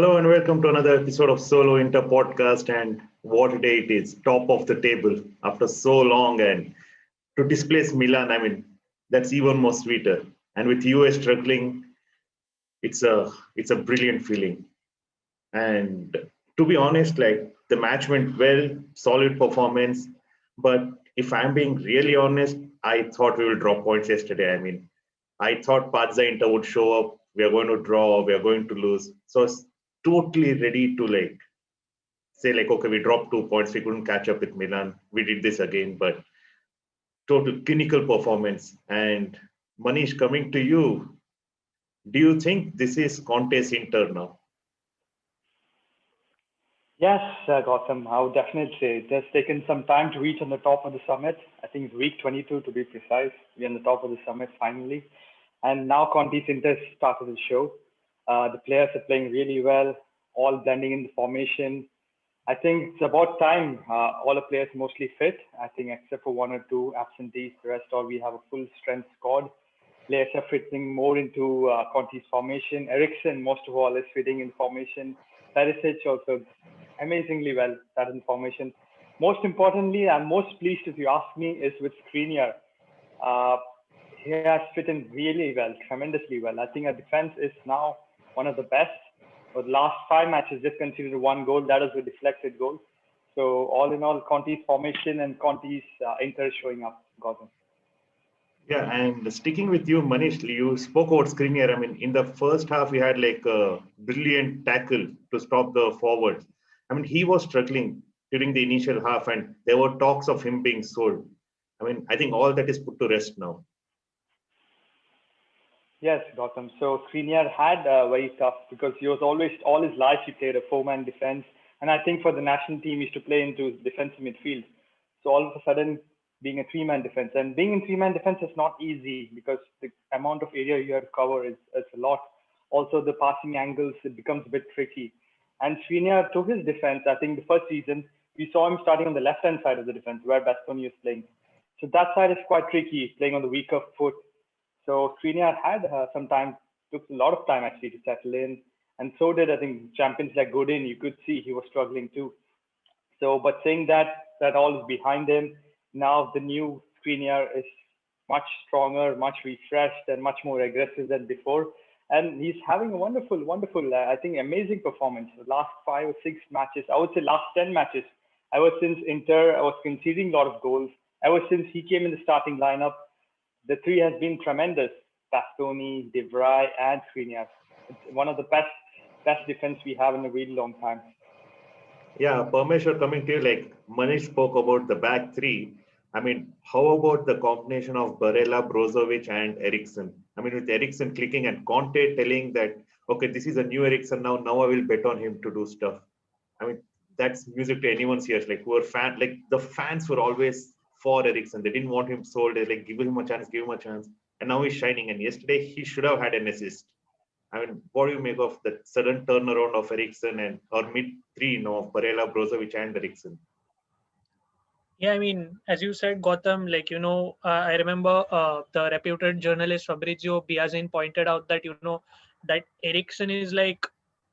Hello and welcome to another episode of Solo Inter podcast. And what a day it is, top of the table after so long. And to displace Milan, that's even more sweeter. And with US struggling, it's a brilliant feeling. And to be honest, like the match went well, solid performance. But if I'm being really honest, I thought we will drop points yesterday. I thought Pazza Inter would show up. We are going to draw. We are going to lose. So I was totally ready to say okay, we dropped 2 points. We couldn't catch up with Milan. We did this again, but total clinical performance. And Manish, coming to you, do you think this is Conte's Inter now? Yes, Gautam, I would definitely say it has taken some time to reach on the top of the summit. I think it's week 22 to be precise. We're on the top of the summit finally. And now Conti's Inter started the show. The players are playing really well, all blending in the formation. I think it's about time. All the players mostly fit. I think except for one or two absentees, the rest all we have a full strength squad. Players are fitting more into Conti's formation. Ericsson, most of all, is fitting in formation. Perisic also amazingly well started in formation. Most importantly, I'm most pleased if you ask me is with Skriniar. Uh, he has fit in really well, tremendously well. I think our defense is now one of the best. For the last five matches, just conceded one goal. That was a deflected goal. So all in all, Conti's formation and Conti's Inter showing up, Gautam. Yeah, and sticking with you, Manish, you spoke about Skriniar. In the first half, we had like a brilliant tackle to stop the forwards. He was struggling during the initial half, and there were talks of him being sold. I think all that is put to rest now. Yes, Gautam. So Skriniar had very tough because he was always all his life he played a four-man defense, and I think for the national team he used to play into defensive midfield. So all of a sudden being a three-man defense and being in three-man defense is not easy because the amount of area you have to cover is a lot. Also the passing angles it becomes a bit tricky. And Skriniar to his defense, I think the first season we saw him starting on the left-hand side of the defense where Bastoni is playing. So that side is quite tricky, playing on the weaker foot. So Skriniar had some time, took a lot of time actually to settle in, and so did I think champions like Godin. You could see he was struggling too. So, but saying that that all is behind him, now the new Skriniar is much stronger, much refreshed, and much more aggressive than before. And he's having a wonderful, wonderful, I think, amazing performance. The last 5 or 6 matches, I would say last 10 matches, ever since Inter was conceding a lot of goals, ever since he came in the starting lineup, the three has been tremendous. Bastoni, De Vrij, and Skriniar. It's one of the best defense we have in a really long time. Yeah, Parmeshwar, coming to you, like Manish spoke about the back three. How about the combination of Barella, Brozovic, and Eriksson? With Eriksson clicking and Conte telling that, okay, this is a new Eriksson now. Now I will bet on him to do stuff. I mean, that's music to anyone's ears. Like who are like the fans were always for Eriksson. They didn't want him sold. They're like, give him a chance, give him a chance. And now he's shining. And yesterday he should have had an assist. What do you make of the sudden turnaround of Eriksson and or mid three, of Barella, Brozovic, and Eriksson? Yeah, as you said, Gautam, I remember the reputed journalist Fabrizio Biazin pointed out that, that Ericsson is like,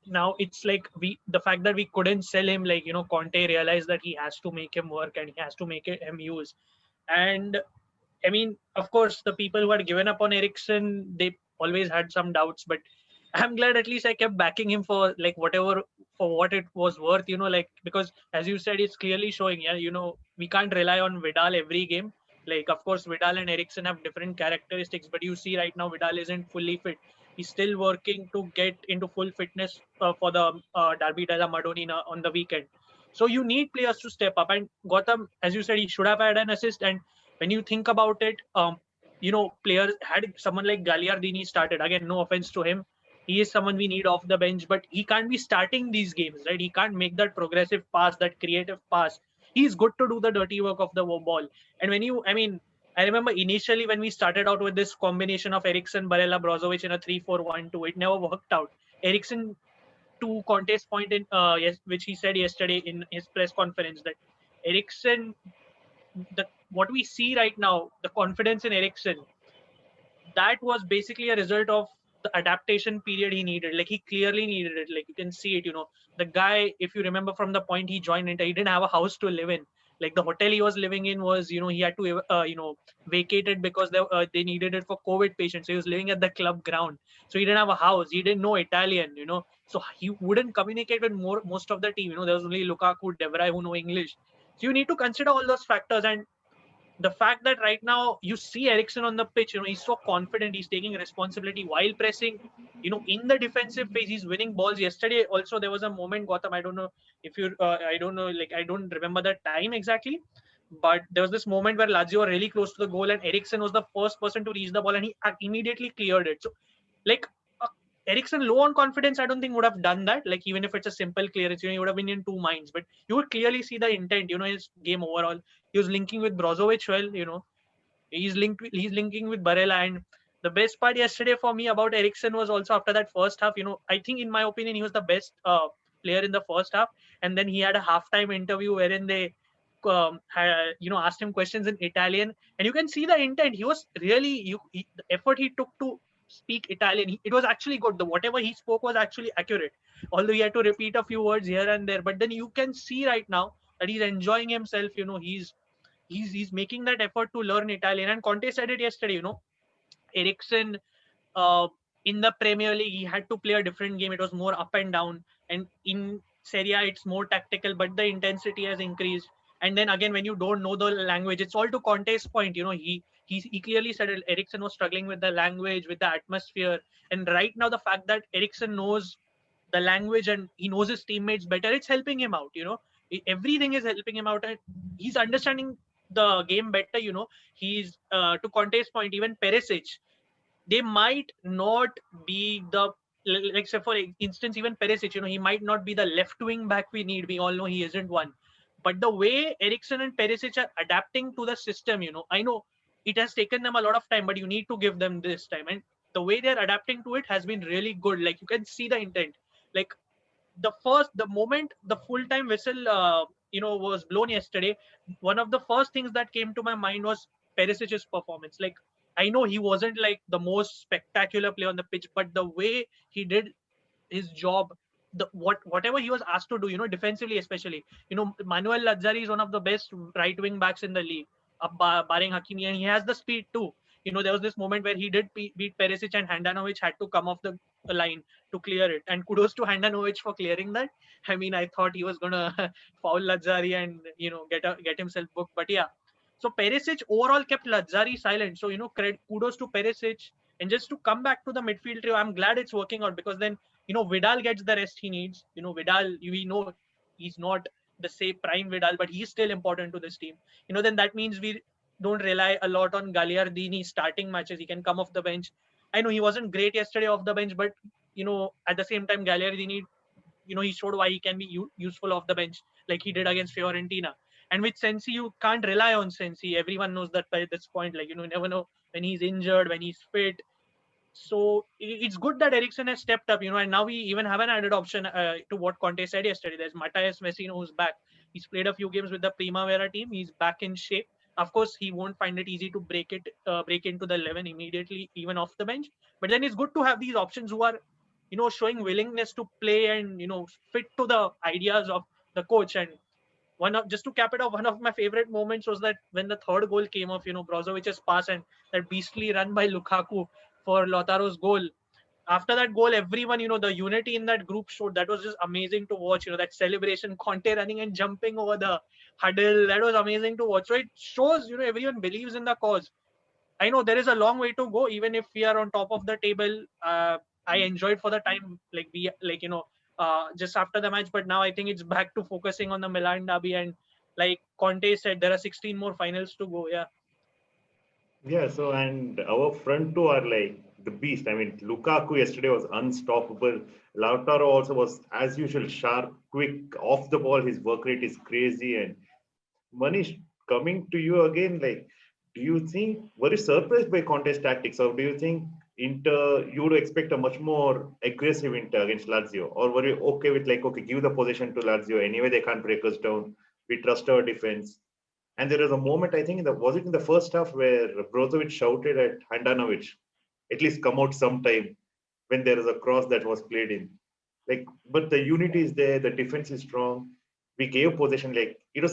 now it's like the fact that we couldn't sell him, Conte realized that he has to make him work and he has to make him use. And of course, the people who had given up on Ericsson, they always had some doubts, but I'm glad at least I kept backing him for whatever, for what it was worth, because as you said, it's clearly showing, yeah, we can't rely on Vidal every game. Of course, Vidal and Ericsson have different characteristics, but you see right now, Vidal isn't fully fit. He's still working to get into full fitness for the Derby della Madonnina on the weekend. So you need players to step up. And Gotham, as you said, he should have had an assist. And when you think about it, players had someone like Gagliardini started. Again, no offense to him, he is someone we need off the bench, but he can't be starting these games, right? He can't make that progressive pass, that creative pass. He's good to do the dirty work of the ball. And when I remember initially when we started out with this combination of Eriksson, Barella, Brozovic in a 3-4-1-2, it never worked out. Eriksson, to Conte's point in which he said yesterday in his press conference, that Eriksson, what we see right now, the confidence in Eriksson, that was basically a result of the adaptation period he needed. Like he clearly needed it. Like you can see it. The guy, if you remember from the point he joined Inter, he didn't have a house to live in. Like the hotel he was living in was, he had to, vacate it because they needed it for COVID patients. So he was living at the club ground. So he didn't have a house. He didn't know Italian. So he wouldn't communicate with most of the team. There was only Lukaku, De Vrij who know English. So you need to consider all those factors. And the fact that right now you see Eriksen on the pitch, he's so confident, he's taking responsibility while pressing, in the defensive phase, he's winning balls. Yesterday, also, there was a moment, Gautam, I don't know if you, I don't know, like, I don't remember the time exactly, but there was this moment where Lazio were really close to the goal and Eriksen was the first person to reach the ball and he immediately cleared it. So, like, uh, Eriksen low on confidence, I don't think would have done that. Like, even if it's a simple clearance, he would have been in two minds, but you would clearly see the intent, his game overall. He was linking with Brozovic well, he's linking with Barella. And the best part yesterday for me about Eriksen was also after that first half, I think in my opinion, he was the best player in the first half. And then he had a halftime interview wherein they, asked him questions in Italian. And you can see the intent. He was really, the effort he took to speak Italian, it was actually good. Whatever he spoke was actually accurate. Although he had to repeat a few words here and there. But then you can see right now that he's enjoying himself. He's making that effort to learn Italian. And Conte said it yesterday, Eriksen, uh, in the Premier League, he had to play a different game. It was more up and down. And in Serie A, it's more tactical, but the intensity has increased. And then again, when you don't know the language, it's all to Conte's point. He clearly said Eriksen was struggling with the language, with the atmosphere. And right now, the fact that Eriksen knows the language and he knows his teammates better, it's helping him out. Everything is helping him out, and he's understanding the game better. He's to Conte's point, even Perisic, they might not be the, like say for instance, even Perisic, he might not be the left wing back we need. We all know he isn't one. But the way Eriksen and Perisic are adapting to the system, I know it has taken them a lot of time, but you need to give them this time. And the way they're adapting to it has been really good. Like you can see the intent. Like the moment the full time whistle was blown yesterday, one of the first things that came to my mind was Perisic's performance. Like I know he wasn't like the most spectacular player on the pitch, but the way he did his job, whatever he was asked to do, defensively especially, Manuel Lazzari is one of the best right wing backs in the league, barring Hakimi, and he has the speed too. There was this moment where he did beat Perisic and Handanovic had to come off the line to clear it. And kudos to Handanovic for clearing that. I mean, I thought he was gonna foul Lazzari and get himself booked, but yeah. So Perisic overall kept Lazzari silent. So kudos to Perisic. And just to come back to the midfield trio, I'm glad it's working out, because then Vidal gets the rest he needs. Vidal, we know he's not the same prime Vidal, but he's still important to this team. Then that means we don't rely a lot on Gagliardini starting matches. He can come off the bench. I know he wasn't great yesterday off the bench, but at the same time, Gagliardini, he showed why he can be useful off the bench, like he did against Fiorentina. And with Sensi, you can't rely on Sensi. Everyone knows that by this point. Like, you never know when he's injured, when he's fit. So it's good that Eriksen has stepped up, and now we even have an added option to what Conte said yesterday. There's Matthias Messina who's back. He's played a few games with the Primavera team. He's back in shape. Of course, he won't find it easy to break into the 11 immediately, even off the bench. But then it's good to have these options who are, showing willingness to play and fit to the ideas of the coach. And just to cap it off, one of my favorite moments was that when the third goal came off, Brozovic's pass and that beastly run by Lukaku for Lautaro's goal. After that goal, everyone, the unity in that group showed. That was just amazing to watch. That celebration, Conte running and jumping over the huddle. That was amazing to watch. So it shows, everyone believes in the cause. I know there is a long way to go, even if we are on top of the table. I enjoyed for the time, just after the match, but now I think it's back to focusing on the Milan derby. And like Conte said, there are 16 more finals to go. Yeah. Yeah, so and our front two are like the beast. I mean, Lukaku yesterday was unstoppable. Lautaro also was, as usual, sharp, quick, off the ball. His work rate is crazy. And Manish, coming to you again, like, do you think, were you surprised by Conte's tactics, or do you think Inter, you would expect a much more aggressive Inter against Lazio? Or were you okay with, like, okay, give the possession to Lazio, anyway, they can't break us down, we trust our defense? And there was a moment, I think, was it in the first half, where Brozovic shouted at Handanovic, at least come out sometime. when there is a cross that was played in. Like, but the unity is there, the defense is strong. We gave possession, like it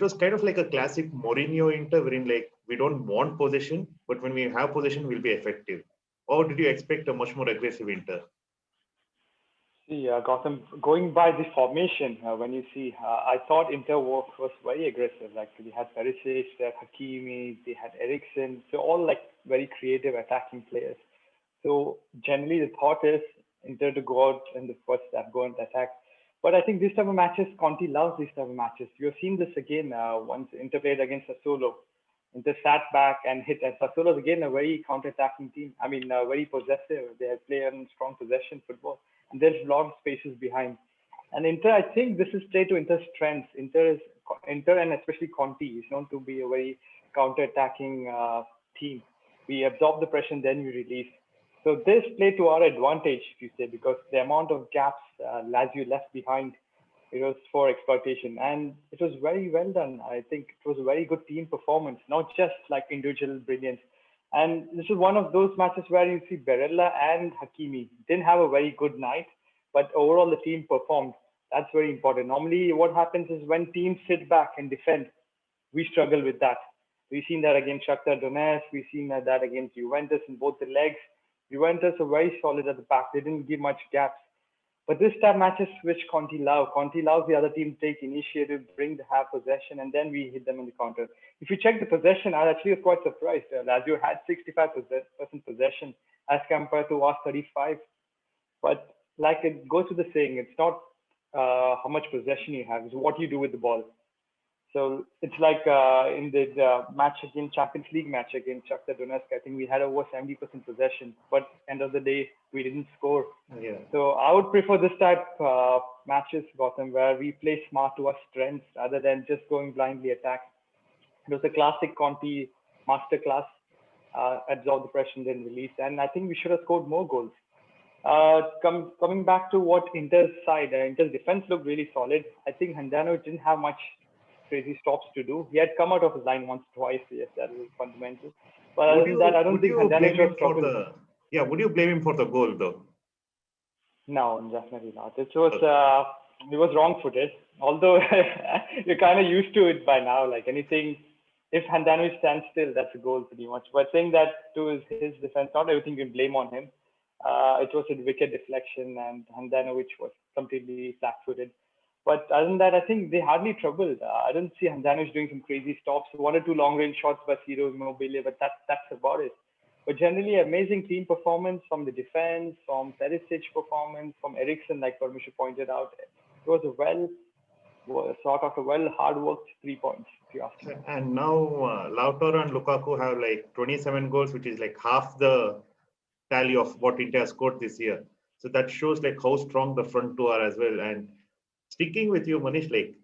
was kind of like a classic Mourinho Inter, wherein like we don't want possession, but when we have possession, we'll be effective. Or did you expect a much more aggressive Inter? See, Gotham, going by the formation, when you see, I thought Inter was very aggressive. Like they had Perisic, they had Hakimi, they had Eriksen, so all like very creative attacking players. So generally, the thought is Inter to go out in the first step, go and attack. But I think this type of matches, Conti loves these type of matches. You've seen this again once Inter played against Sassuolo. Inter sat back and hit. And Sassuolo is again a very counter-attacking team. I mean, very possessive. They play on strong possession football, and there's a lot of spaces behind. And Inter, I think this is played to Inter's strengths. Inter and especially Conti is known to be a very counter-attacking team. We absorb the pressure and then we release. So this played to our advantage, if you say, because the amount of gaps Lazio left behind, it was for exploitation, and it was very well done. I think it was a very good team performance, not just like individual brilliance. And this is one of those matches where you see Barella and Hakimi didn't have a very good night, but overall the team performed. That's very important. Normally, what happens is when teams sit back and defend, we struggle with that. We've seen that against Shakhtar Donetsk. We've seen that against Juventus in both the legs. Juventus are very solid at the back. They didn't give much gaps. But this time matches which Conti love. Conti loves the other team to take initiative, bring the half possession, and then we hit them in the counter. If you check the possession, I actually was quite surprised. Lazio had 65% possession as compared to us 35. But like it goes to the saying, it's not how much possession you have, it's what you do with the ball. So it's like in the match against Champions League match against Shakhtar Donetsk, I think we had over 70% possession, but end of the day we didn't score. Yeah. So I would prefer this type matches, Gotham, where we play smart to our strengths rather than just going blindly attack. It was a classic Conti masterclass, absorb the pressure and then release, and I think we should have scored more goals. Coming back to what Inter's side, Inter's defense looked really solid. I think Handanovic didn't have much crazy stops to do. He had come out of his line once, twice. Yes, that was fundamental. But other than that, I don't Would think you blame Handanovic was him for trouble. the would you blame him for the goal though? No, definitely not. It was wrong-footed. Although you're kind of used to it by now. Like anything, if Handanovic stands still, that's a goal pretty much. But saying that to his defense, not everything you can blame on him. It was a wicked deflection, and Handanovic was completely flat-footed. But other than that, I think they hardly troubled. I didn't see Handanovic doing some crazy stops. One or two long-range shots by Ciro Immobile, but that's about it. But generally, amazing team performance from the defense, from Perisic performance, from Eriksen, like Parmeshu pointed out. It was a sort of a well hard worked 3 points, if you ask me. And now Lautaro and Lukaku have like 27 goals, which is like half the tally of what Inter has scored this year. So that shows like how strong the front two are as well. And sticking with you, Manish, like,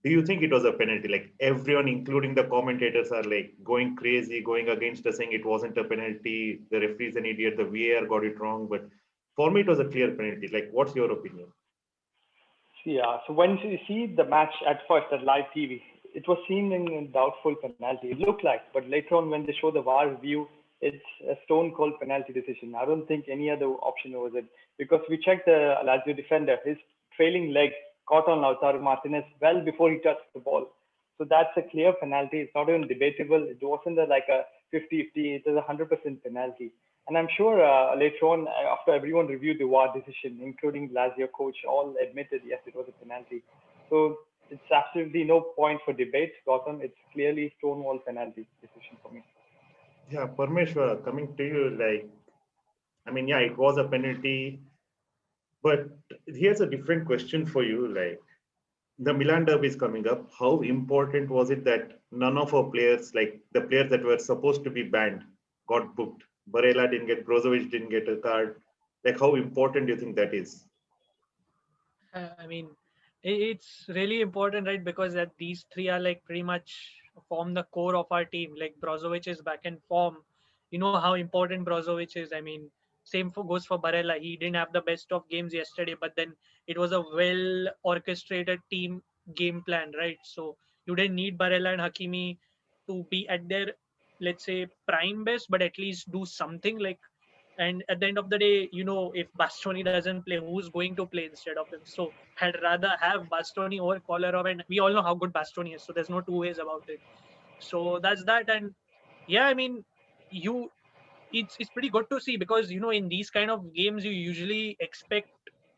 do you think it was a penalty? Like everyone, including the commentators, are like going crazy, going against us, saying it wasn't a penalty. The referee's an idiot. The VAR got it wrong. But for me, it was a clear penalty. Like, what's your opinion? Yeah, so when you see the match at first at live TV, it was seen in a doubtful penalty. It looked like, but later on when they show the VAR view, it's a stone cold penalty decision. I don't think any other option was it because we checked the Lazio defender, his trailing leg caught on Lautaro Martinez well before he touched the ball. So that's a clear penalty. It's not even debatable. It wasn't like a 50-50. It was a 100% penalty. And I'm sure later on, after everyone reviewed the VAR decision, including Lazio coach, all admitted yes, it was a penalty. So it's absolutely no point for debate, Gotham. It's clearly stonewall penalty decision for me. Yeah, Parmeshwar, coming to you, like, I mean, yeah, it was a penalty, but here's a different question for you. Like, the Milan derby is coming up. How important was it that none of our players, like the players that were supposed to be banned, got booked? Barella didn't get, Brozovic didn't get a card. Like, how important do you think that is? I mean, it's really important, right? Because that these three are like pretty much form the core of our team. Like Brozovic is back in form. You know how important Brozovic is. I mean, same goes for Barella. He didn't have the best of games yesterday, but then it was a well orchestrated team game plan, right? So you didn't need Barella and Hakimi to be at their, let's say, prime best, but at least do something like And at the end of the day, if Bastoni doesn't play, who's going to play instead of him? So I'd rather have Bastoni over Kolarov, and we all know how good Bastoni is. So there's no two ways about it. So that's that. And yeah, I mean, you it's pretty good to see, because in these kind of games you usually expect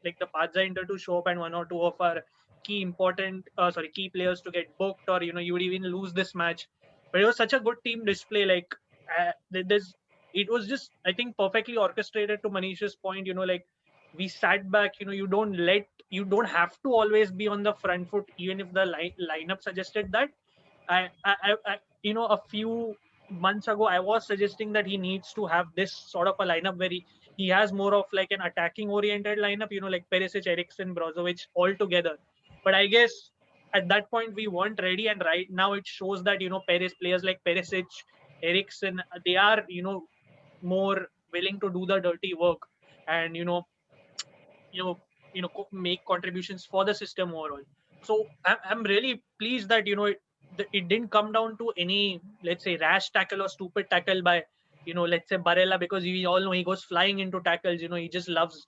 like the Padza Inter to show up and one or two of our key players to get booked, or you would even lose this match. But it was such a good team display. Like there's it was just, I think, perfectly orchestrated. To Manish's point, like we sat back. You don't have to always be on the front foot, even if the lineup suggested that. A few months ago, I was suggesting that he needs to have this sort of a lineup where he has more of like an attacking oriented lineup, like Perisic, Eriksen, Brozovic all together. But I guess at that point we weren't ready, and right now it shows that players like Perisic, Eriksen, they are more willing to do the dirty work, and you know make contributions for the system overall. So I'm really pleased that it didn't come down to any, let's say, rash tackle or stupid tackle by let's say Barella, because we all know he goes flying into tackles. He just loves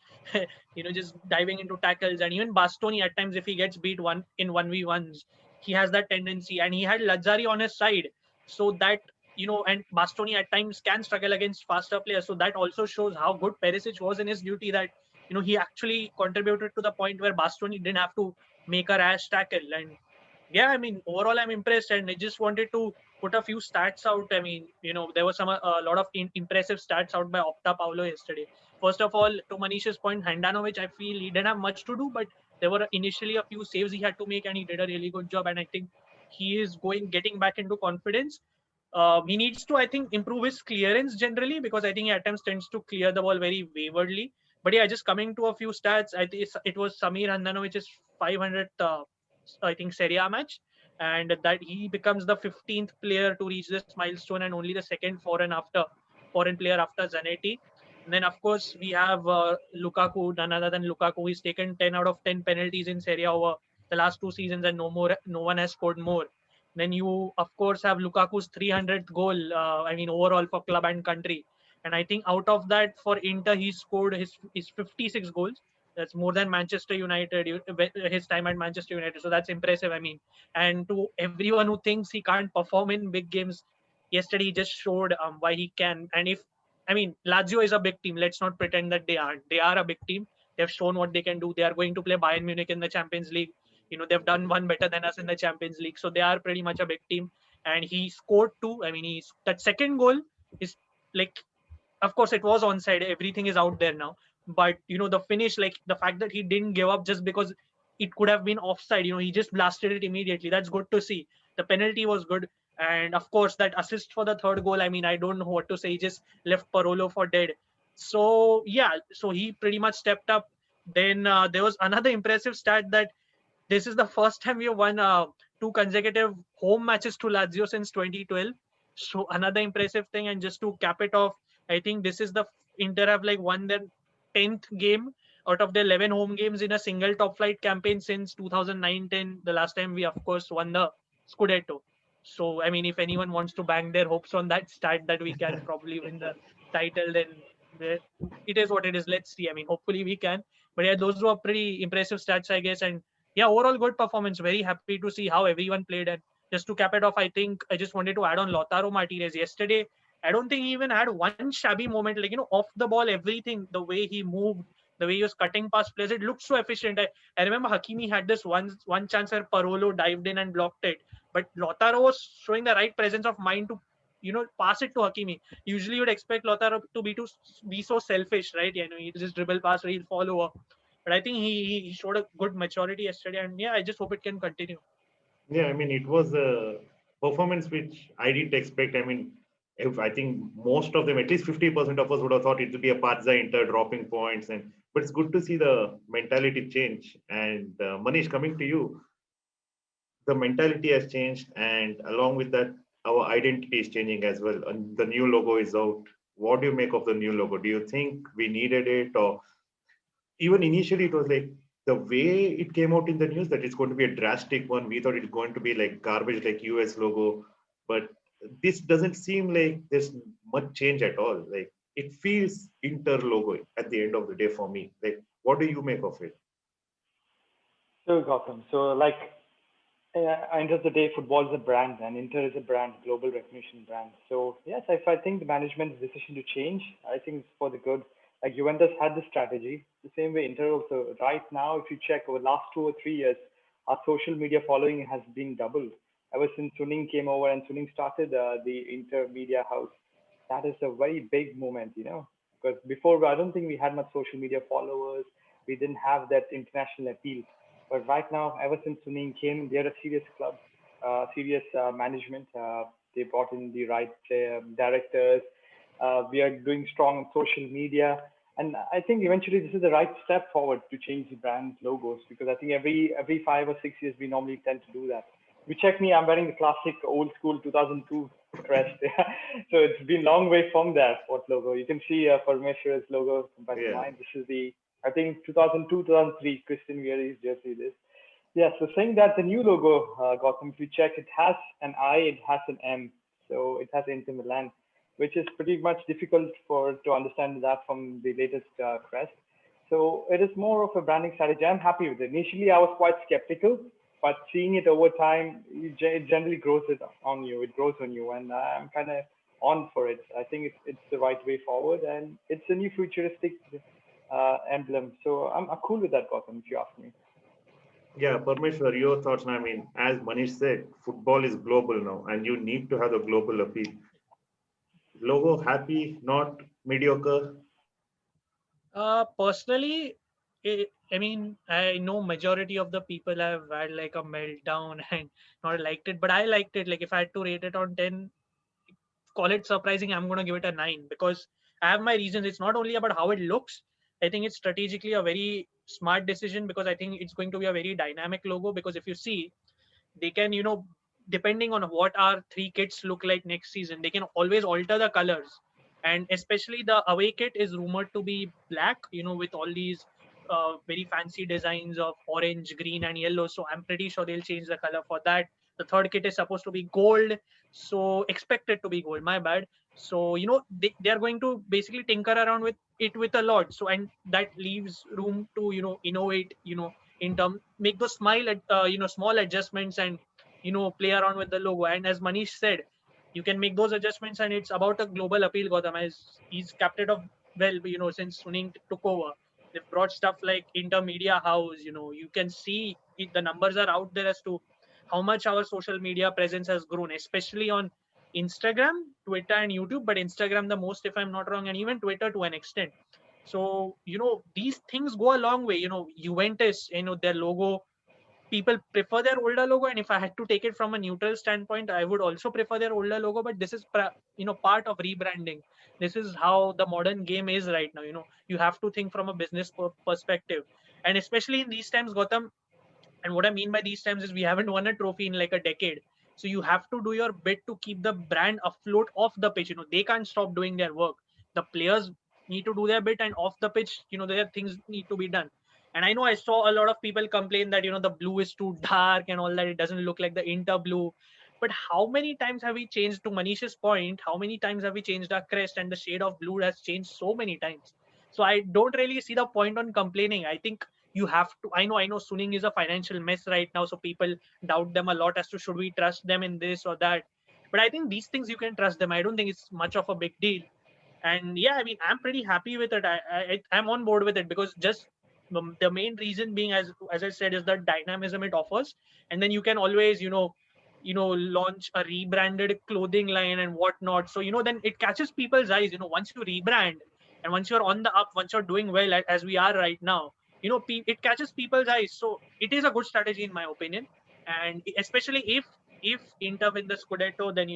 just diving into tackles. And even Bastoni at times, if he gets beat 1v1s, he has that tendency, and he had Lazzari on his side, so that and Bastoni at times can struggle against faster players. So that also shows how good Perisic was in his duty, that he actually contributed to the point where Bastoni didn't have to make a rash tackle. And yeah, I mean, overall, I'm impressed, and I just wanted to put a few stats out. I mean, there was a lot of impressive stats out by Opta Paulo yesterday. First of all, to Manish's point, Handanovic, I feel he didn't have much to do, but there were initially a few saves he had to make, and he did a really good job. And I think he is getting back into confidence. He needs to, I think, improve his clearance generally, because I think he at times tends to clear the ball very waywardly. But yeah, just coming to a few stats, I think it was Samir Handanovic's 500th, I think, Serie A match, and that he becomes the 15th player to reach this milestone, and only the second foreign player after Zanetti. And then, of course, we have Lukaku, none other than Lukaku. He's taken 10 out of 10 penalties in Serie A over the last 2 seasons, and no one has scored more. Then you, of course, have Lukaku's 300th goal, I mean, overall for club and country. And I think out of that, for Inter, he scored his 56 goals. That's more than Manchester United, his time at Manchester United. So that's impressive. I mean, and to everyone who thinks he can't perform in big games, yesterday he just showed why he can. And I mean, Lazio is a big team. Let's not pretend that they aren't. They are a big team. They've shown what they can do. They are going to play Bayern Munich in the Champions League. They've done one better than us in the Champions League. So they are pretty much a big team. And he scored two. I mean, that second goal is like, of course it was onside, everything is out there now, but the finish, like the fact that he didn't give up just because it could have been offside, he just blasted it immediately. That's good to see. The penalty was good, and of course that assist for the third goal, I mean, I don't know what to say. He just left Parolo for dead. So yeah, so he pretty much stepped up. Then there was another impressive stat that this is the first time we have won two consecutive home matches to Lazio since 2012. So another impressive thing, and just to cap it off, I think this is the Inter have like won their 10th game out of the 11 home games in a single top flight campaign since 2009-10. The last time we, of course, won the Scudetto. So I mean, if anyone wants to bang their hopes on that stat that we can probably win the title, then it is what it is. Let's see. I mean, hopefully we can. But yeah, those were pretty impressive stats, I guess. And yeah, overall good performance. Very happy to see how everyone played. And just to cap it off, I think I just wanted to add on Lautaro Martinez. Yesterday, I don't think he even had one shabby moment. Like, off the ball, everything, the way he moved, the way he was cutting past players, it looked so efficient. I remember Hakimi had this one chance where Parolo dived in and blocked it. But Lautaro was showing the right presence of mind to, pass it to Hakimi. Usually you'd expect Lautaro to be so selfish, right? He just dribble past or he'll fall over. But I think he showed a good maturity yesterday, and yeah, I just hope it can continue. Yeah, I mean, it was a performance which I didn't expect. I mean, if I think most of them, at least 50% of us would have thought it would be a Pazza Inter dropping points, but it's good to see the mentality change. And Manish, coming to you, the mentality has changed, and along with that, our identity is changing as well. And the new logo is out. What do you make of the new logo? Do you think we needed it, or even initially it was like the way it came out in the news that it's going to be a drastic one? We thought it's going to be like garbage, like US logo, but this doesn't seem like there's much change at all. Like it feels Inter logo at the end of the day for me. Like, what do you make of it? So Gautam, so like end of the day, football is a brand, and Inter is a brand, global recognition brand. So yes, if I think the management's decision to change, I think it's for the good. Like Juventus had the strategy, the same way Inter also. Right now, if you check over the last 2 or 3 years, our social media following has been doubled ever since Suning came over and Suning started the Inter Media House. That is a very big moment, because before I don't think we had much social media followers. We didn't have that international appeal. But right now, ever since Suning came, they're a serious club, serious management. They brought in the right directors. We are doing strong on social media. And I think eventually this is the right step forward to change the brand logos because I think every 5 or 6 years we normally tend to do that. If you check me, I'm wearing the classic old school 2002 crest. So it's been long way from that sport logo. You can see Parmeshwar's logo compared to Yeah. mine. This is the I think 2002, 2003 Christian Vieri's jersey. This. Yeah. So saying that the new logo, Gotham, if you check, it has an I, it has an M. So it has Inter Milan, which is pretty much difficult for to understand that from the latest crest. So it is more of a branding strategy. I'm happy with it. Initially, I was quite skeptical, but seeing it over time, it generally grows it on you. It grows on you, and I'm kind of on for it. I think it's the right way forward, and it's a new futuristic emblem. So I'm cool with that, Gotham, if you ask me. Yeah, Parmeshwar, your thoughts. I mean, as Manish said, football is global now, and you need to have the global appeal. Logo happy, not mediocre. Personally, I mean, I know majority of the people have had like a meltdown and not liked it, but I liked it. Like if I had to rate it on 10, call it surprising, I'm going to give it a 9 because I have my reasons. It's not only about how it looks. I think it's strategically a very smart decision because I think it's going to be a very dynamic logo because if you see, they can, depending on what our three kits look like next season, they can always alter the colors. And especially the away kit is rumored to be black, with all these very fancy designs of orange, green, and yellow. So I'm pretty sure they'll change the color for that. The third kit is supposed to be gold, so expected to be gold. My bad. So they are going to basically tinker around with it with a lot. So and that leaves room to innovate. In term make those small adjustments and play around with the logo. And as Manish said, you can make those adjustments and it's about a global appeal. Gotham, as he's kept it up well, since Suning took over. They've brought stuff like intermedia house. You can see the numbers are out there as to how much our social media presence has grown, especially on Instagram, Twitter, and YouTube. But Instagram the most, if I'm not wrong, and even Twitter to an extent. So, these things go a long way. Juventus, their logo, people prefer their older logo. And if I had to take it from a neutral standpoint, I would also prefer their older logo. But this is, part of rebranding. This is how the modern game is right now. You have to think from a business perspective. And especially in these times, Gotham, and what I mean by these times is we haven't won a trophy in like a decade. So you have to do your bit to keep the brand afloat off the pitch. They can't stop doing their work. The players need to do their bit, and off the pitch, their things need to be done. And I know I saw a lot of people complain that the blue is too dark and all that. It doesn't look like the Inter blue. But how many times have we changed? To Manish's point, how many times have we changed our crest, and the shade of blue has changed so many times. So I don't really see the point on complaining. I think you have to. I know Suning is a financial mess right now, so people doubt them a lot as to should we trust them in this or that. But I think these things you can trust them. I don't think it's much of a big deal. And yeah, I mean, I'm pretty happy with it. I'm on board with it because just the main reason being, as I said, is the dynamism it offers. And then you can always launch a rebranded clothing line and whatnot. So then it catches people's eyes. Once you rebrand and once you're on the up, once you're doing well as we are right now, it catches people's eyes. So it is a good strategy in my opinion. And especially if Inter win the Scudetto, then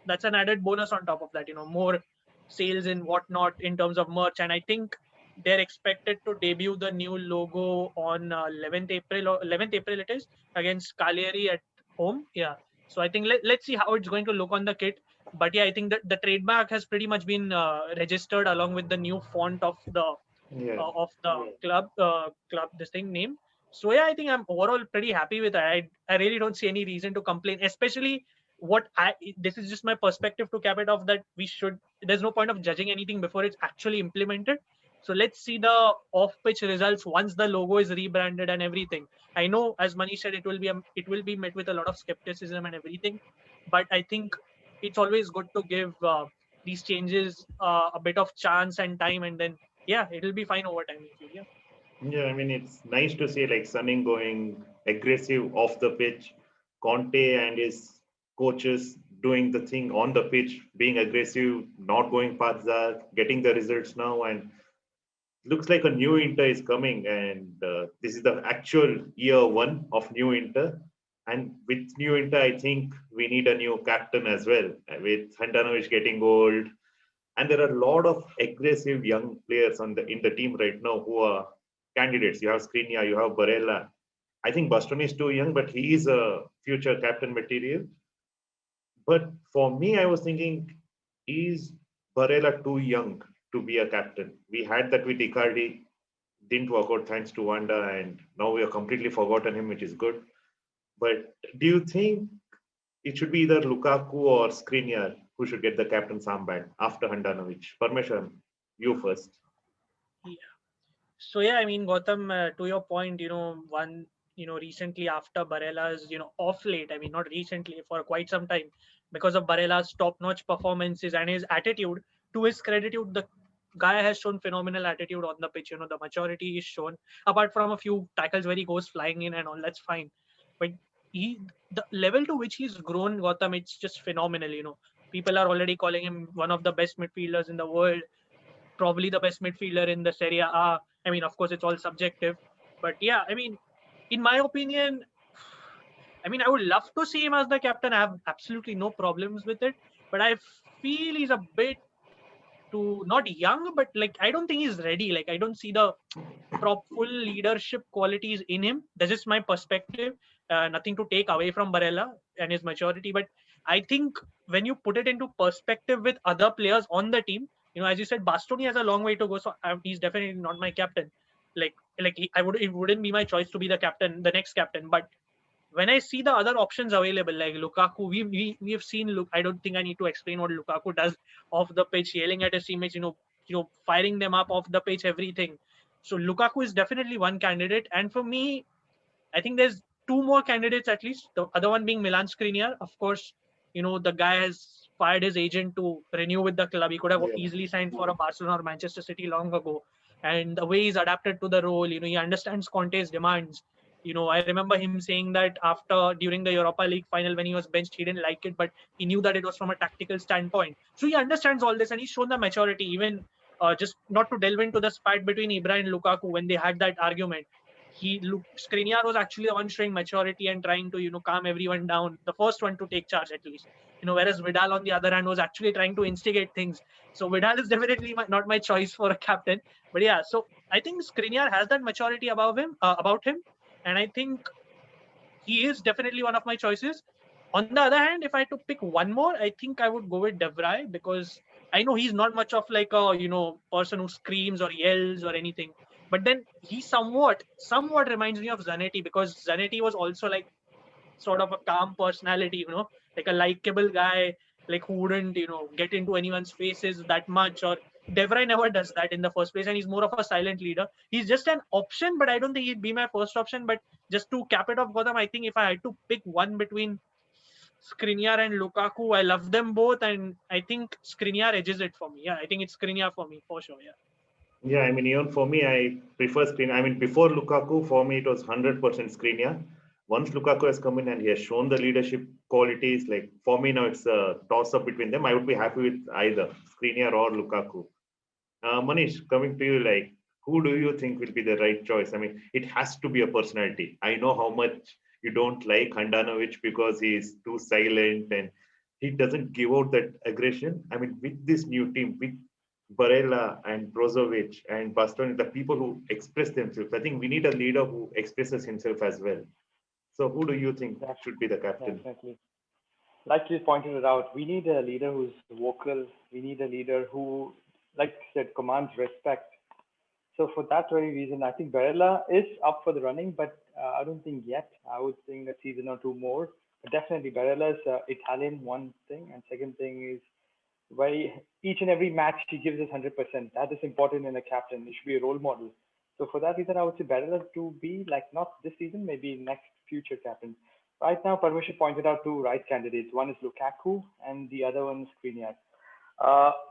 that's an added bonus on top of that. More sales and whatnot in terms of merch. And I think they're expected to debut the new logo on 11th April, or 11th April it is, against Cagliari at home. Yeah. So I think let's see how it's going to look on the kit. But yeah, I think that the trademark has pretty much been registered along with the new font Yeah. of the club this thing name. So yeah, I think I'm overall pretty happy with it. I really don't see any reason to complain, especially what I this is just my perspective to cap it off, that we should, there's no point of judging anything before it's actually implemented. So let's see the off pitch results once the logo is rebranded and everything. I know, as Manish said, it will be met with a lot of skepticism and everything, but I think it's always good to give these changes a bit of chance and time, and then yeah, it'll be fine over time. I feel, yeah. Yeah, I mean, it's nice to see like Sunning going aggressive off the pitch, Conte and his coaches doing the thing on the pitch, being aggressive, not going past that, getting the results now, and looks like a new Inter is coming. And this is the actual year one of new Inter. And with new Inter, I think we need a new captain as well. With Handanovic getting old, and there are a lot of aggressive young players on the in the team right now who are candidates. You have Skriniar, you have Barella. I think Bastoni is too young, but he is a future captain material. But for me, I was thinking, is Barella too young to be a captain? We had that with Icardi, didn't work out thanks to Wanda, and now we have completely forgotten him, which is good. But do you think it should be either Lukaku or Skriniar who should get the captain's armband after Handanovic? Parmeshwaran, you first. Yeah. So yeah, I mean, Gautam, to your point, recently after Barella's, off late, I mean, not recently, for quite some time, because of Barella's top-notch performances and his attitude, to his credit, the guy has shown phenomenal attitude on the pitch. The maturity is shown, apart from a few tackles where he goes flying in and all, that's fine. But the level to which he's grown, Gautam, it's just phenomenal. People are already calling him one of the best midfielders in the world, probably the best midfielder in the Serie A. I mean, of course, it's all subjective, but yeah, I mean, in my opinion, I mean, I would love to see him as the captain. I have absolutely no problems with it, but I feel he's a bit too not young, but like I don't think he's ready. Like I don't see the full leadership qualities in him. This is my perspective. Nothing to take away from Barella and his maturity, but I think when you put it into perspective with other players on the team, as you said, Bastoni has a long way to go, so he's definitely not my captain. It wouldn't be my choice to be the captain, the next captain. But when I see the other options available, like Lukaku, we have seen. Look, I don't think I need to explain what Lukaku does off the pitch, yelling at his teammates, firing them up off the pitch, everything. So Lukaku is definitely one candidate, and for me, I think there's two more candidates at least. The other one being Milan Skriniar. Of course, the guy has fired his agent to renew with the club. He could have Yeah. easily signed for a Barcelona or Manchester City long ago. And the way he's adapted to the role, he understands Conte's demands. I remember him saying that during the Europa League final when he was benched, he didn't like it, but he knew that it was from a tactical standpoint. So he understands all this, and he's shown the maturity. Even just not to delve into the spat between Ibra and Lukaku when they had that argument, Skriniar was actually the one showing maturity and trying to calm everyone down, the first one to take charge at least. Whereas Vidal on the other hand was actually trying to instigate things. So Vidal is definitely not my choice for a captain. But yeah, so I think Skriniar has that maturity about him, and I think he is definitely one of my choices. On the other hand, if I had to pick one more, I think I would go with De Vrij, because I know he's not much of like a person who screams or yells or anything. But then he somewhat reminds me of Zanetti, because Zanetti was also like sort of a calm personality, like a likable guy, like who wouldn't, get into anyone's faces that much. Or De Vrij never does that in the first place, and he's more of a silent leader. He's just an option, but I don't think he'd be my first option. But just to cap it off, Gotham, I think if I had to pick one between Skriniar and Lukaku, I love them both, and I think Skriniar edges it for me. Yeah, I think it's Skriniar for me for sure. Yeah. Yeah, I mean, even for me, I prefer Skriniar. I mean, before Lukaku, for me, it was 100% Skriniar. Once Lukaku has come in and he has shown the leadership qualities, like for me now, it's a toss up between them. I would be happy with either Skriniar or Lukaku. Manish, coming to you, like, who do you think will be the right choice? I mean, it has to be a personality. I know how much you don't like Handanovic because he's too silent and he doesn't give out that aggression. I mean, with this new team, with Barella and Brozovic and Bastoni, the people who express themselves, I think we need a leader who expresses himself as well. So, who do you think should be the captain? Definitely. Like you pointed it out, we need a leader who's vocal. We need a leader who, like you said, commands respect. So for that very reason, I think Barella is up for the running, but I don't think yet. I would think a season or two more. Definitely, Barella's Italian, one thing, and second thing is why each and every match he gives us 100%. That is important in a captain. He should be a role model. So for that reason, I would say Barella to be like not this season, maybe next future captain. Right now, Parmesh pointed out two right candidates. One is Lukaku and the other one is Skriniar.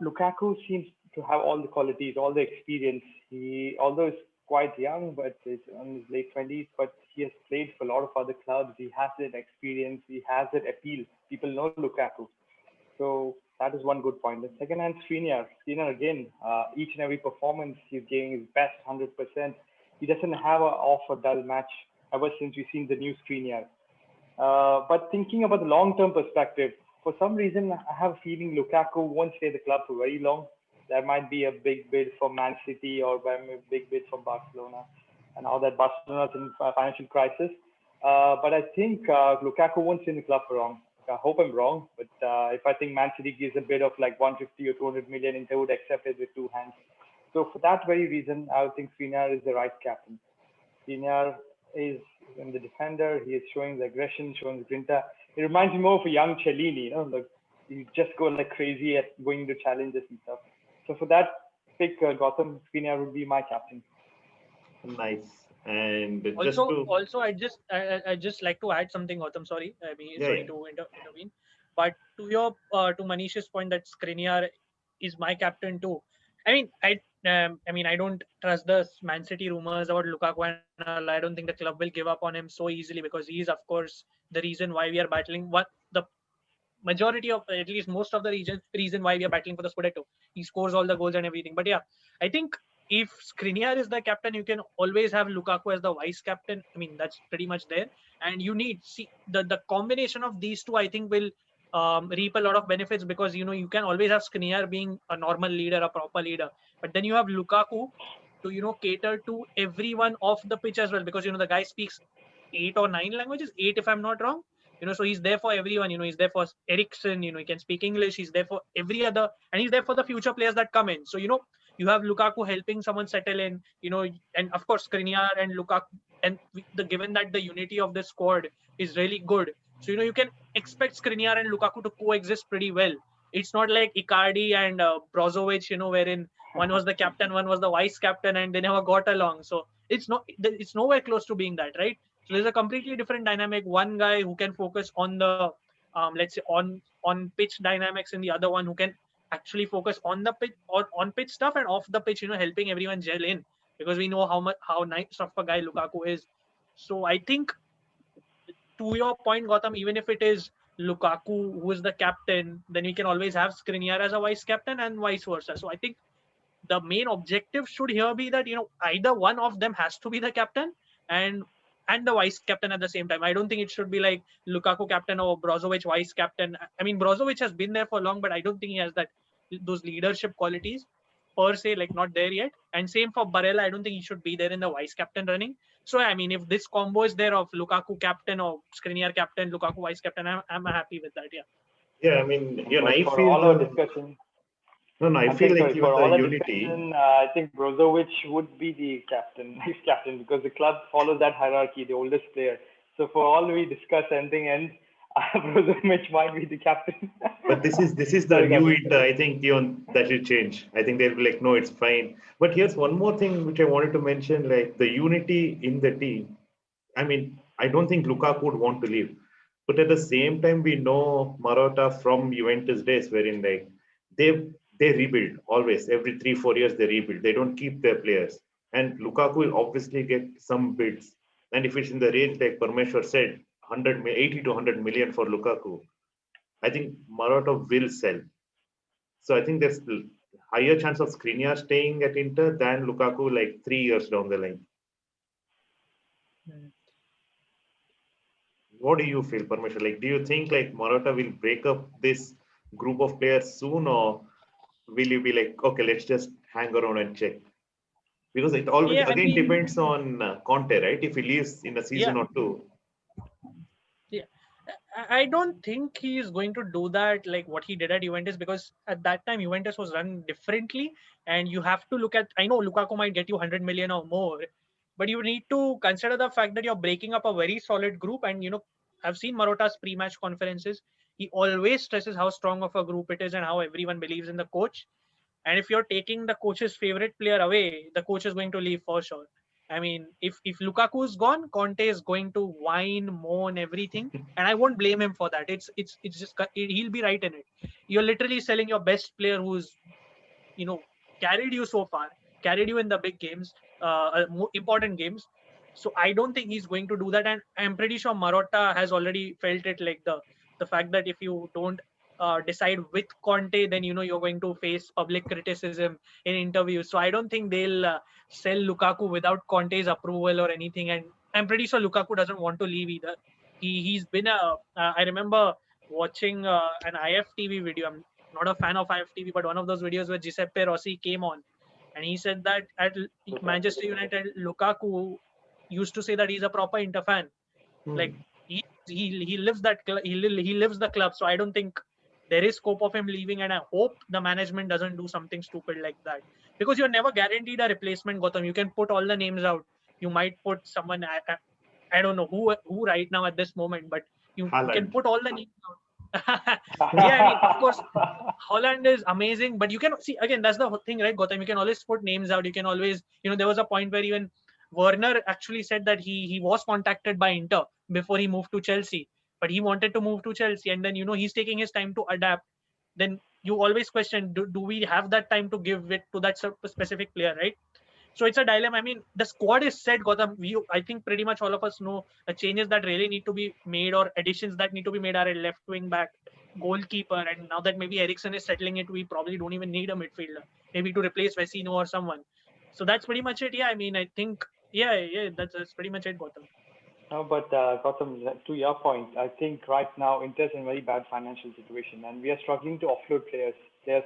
Lukaku seems to have all the qualities, all the experience. He, although he's quite young, but is on his late 20s, but he has played for a lot of other clubs. He has that experience. He has that appeal. People know Lukaku. So that is one good point. The second hand, Skriniar. Skriniar again, each and every performance he's giving his best 100%. He doesn't have a off or dull match ever since we've seen the new Skriniar. But thinking about the long-term perspective, for some reason, I have a feeling Lukaku won't stay at the club for very long. There might be a big bid for Man City or a big bid for Barcelona. And now that Barcelona's in financial crisis. But I think Lukaku won't stay in the club for long. I hope I'm wrong, but if I think Man City gives a bid of like 150 or 200 million, Inter would accept it with two hands. So for that very reason, I would think Skriniar is the right captain. Skriniar is in the defender. He is showing the aggression, showing the grinta. It reminds me more of a young Cellini, like you just go like crazy at going into challenges and stuff. So for that pick, Gotham Skriniar would be my captain. Nice. And just Also, to, also, I just like to add something, Gautam. Sorry, I mean, yeah, sorry yeah. to intervene, but to your to Manish's point that Skriniar is my captain too. I mean, I don't trust the Man City rumors about Lukaku and all. I don't think the club will give up on him so easily because he is, of course, the reason why we are battling. What the majority of, at least most of the reason why we are battling for the Scudetto. He scores all the goals and everything. But yeah, I think if Skriniar is the captain, you can always have Lukaku as the vice captain. I mean, that's pretty much there. And you need see the combination of these two. I think will reap a lot of benefits because you can always have Skriniar being a normal leader, a proper leader, but then you have Lukaku to cater to everyone off the pitch as well because the guy speaks 8 or 9 languages, eight if I'm not wrong. So he's there for everyone. He's there for Ericsson. He can speak English. He's there for every other, and he's there for the future players that come in. So you have Lukaku helping someone settle in. And of course Skriniar and Lukaku, and the given that the unity of the squad is really good. So you can expect Skriniar and Lukaku to coexist pretty well. It's not like Icardi and Brozovic, wherein one was the captain, one was the vice captain, and they never got along. So it's nowhere close to being that, right? So there's a completely different dynamic. One guy who can focus on the let's say on pitch dynamics, and the other one who can actually focus on the pitch or on pitch stuff and off the pitch, helping everyone gel in because we know how nice of a guy Lukaku is. So I think to your point, Gotham, even if it is Lukaku who is the captain, then we can always have Skriniar as a vice captain and vice versa. So I think the main objective should here be that either one of them has to be the captain and and the vice captain at the same time. I don't think it should be like Lukaku captain or Brozovic vice captain. I mean, Brozovic has been there for long, but I don't think he has those leadership qualities per se, like not there yet. And same for Barella. I don't think he should be there in the vice captain running. So I mean, if this combo is there of Lukaku captain or Skriniar captain, Lukaku vice captain, I'm happy with that. Yeah. Yeah, I mean, even But I for feel all our the, discussion, no, no, I I feel think, like sorry, even for the all our unity, discussion, I think Brozovic would be the captain, vice captain, because the club follows that hierarchy, the oldest player. So for all we discuss, anything ends, Brozovic might be the captain. but this is the Sorry, new Gautam. Inter. I think even that will change. I think they'll be like, no, it's fine. But here's one more thing which I wanted to mention, like the unity in the team. I mean, I don't think Lukaku would want to leave. But at the same time, we know Marotta from Juventus days, wherein like they they rebuild always. Every 3 4 years they rebuild. They don't keep their players. And Lukaku will obviously get some bids. And if it's in the range like Parmeshwar said, 80 to 100 million for Lukaku, I think Marotta will sell. So I think there's higher chance of Skriniar staying at Inter than Lukaku like 3 years down the line. Mm. What do you feel, Parmeshwar? Like, do you think like Morata will break up this group of players soon, or will you be like, okay, let's just hang around and check? Because it always Yeah, I again mean, depends on Conte, right? If he leaves in a yeah, season or two, yeah. I don't think he is going to do that like what he did at Juventus because at that time Juventus was run differently, and you have to look at. I know Lukaku might get you 100 million or more, but you need to consider the fact that you're breaking up a very solid group, and I've seen Marotta's pre-match conferences. He always stresses how strong of a group it is and how everyone believes in the coach. And if you're taking the coach's favorite player away, the coach is going to leave for sure. I mean, if Lukaku is gone, Conte is going to whine, moan, everything, and I won't blame him for that. It's just he'll be right in it. You're literally selling your best player who's you know carried you so far, carried you in the big games, important games. So I don't think he's going to do that, and I'm pretty sure Marotta has already felt it, like the fact that if you don't decide with Conte, then you're going to face public criticism in interviews. So I don't think they'll sell Lukaku without Conte's approval or anything, and I'm pretty sure Lukaku doesn't want to leave either. He's been I remember watching an IFTV video. I'm not a fan of IFTV, but one of those videos where Giuseppe Rossi came on, and he said that at Manchester United, Lukaku used to say that he's a proper Inter fan. Like he lives that he lives the club. So I don't think there is scope of him leaving, and I hope the management doesn't do something stupid like that, because you're never guaranteed a replacement. Gotham, you can put all the names out. You might put someone. I don't know who right now at this moment, but you can put all the names out. Yeah, I mean, of course, Holland is amazing, but you can see again. That's the thing, right, Gotham? You can always put names out. You can always, there was a point where even Werner actually said that he was contacted by Inter before he moved to Chelsea, but he wanted to move to Chelsea, and then he's taking his time to adapt. Then you always question, do we have that time to give it to that specific player, right? So it's a dilemma. I mean, the squad is set, Gotham. I think pretty much all of us know the changes that really need to be made, or additions that need to be made, are a left wing back, goalkeeper, and now that maybe Ericsson is settling it, we probably don't even need a midfielder, maybe to replace Vecino or someone. So that's pretty much it. Yeah, I mean, I think, yeah, that's pretty much it, Gotham. No, but Gautam, to your point, I think right now Inter's in a very bad financial situation, and we are struggling to offload players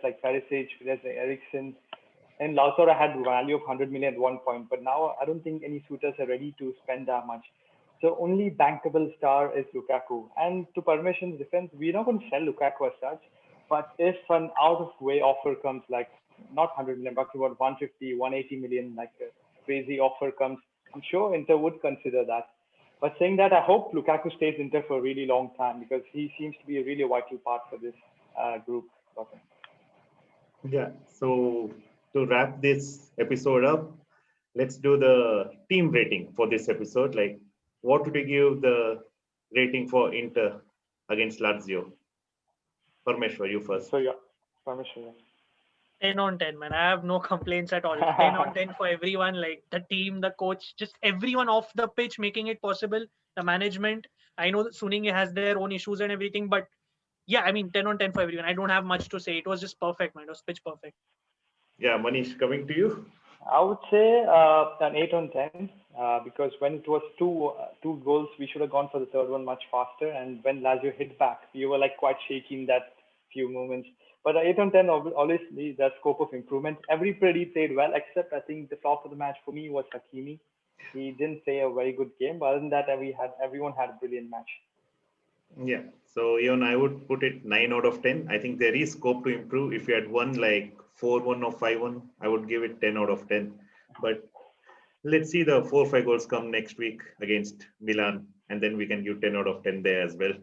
like Perisic, players like Ericsson, and Lautaro had a value of 100 million at one point, but now I don't think any suitors are ready to spend that much. So only bankable star is Lukaku. And to Parmeshan's defense, we're not going to sell Lukaku as such, but if an out of way offer comes, like not 100 million, talking about 150, 180 million, like a crazy offer comes, I'm sure Inter would consider that. But saying that, I hope Lukaku stays Inter for a really long time, because he seems to be a really vital part for this group. Yeah. So to wrap this episode up, let's do the team rating for this episode. Like, what would you give the rating for Inter against Lazio? Parmeshwar, you first. So yeah, Parmeshan. 10 on 10, man. I have no complaints at all. 10 on 10 for everyone, like the team, the coach, just everyone off the pitch making it possible. The management. I know that Suning has their own issues and everything, but yeah, I mean, 10 on 10 for everyone. I don't have much to say. It was just perfect, man. It was pitch perfect. Yeah, Manish, coming to you. I would say an 8 on 10, because when it was two goals, we should have gone for the third one much faster. And when Lazio hit back, we were like quite shaky in that few moments. But 8 on 10, obviously, the scope of improvement. Everybody played well, except I think the flop of the match for me was Hakimi. He didn't play a very good game, but other than that, everyone had a brilliant match. Yeah. So even I would put it 9 out of 10. I think there is scope to improve. If you had won like 4-1 or 5-1, I would give it 10 out of 10. But let's see the 4-5 goals come next week against Milan, and then we can give 10 out of 10 there as well.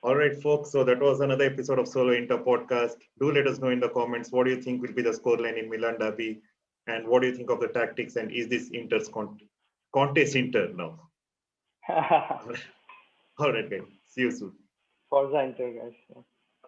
All right, folks. So that was another episode of Solo Inter podcast. Do let us know in the comments, what do you think will be the scoreline in Milan derby, and what do you think of the tactics, and is this Inter's Conte's Inter now? All right, guys. See you soon. Forza Inter, guys. Yeah.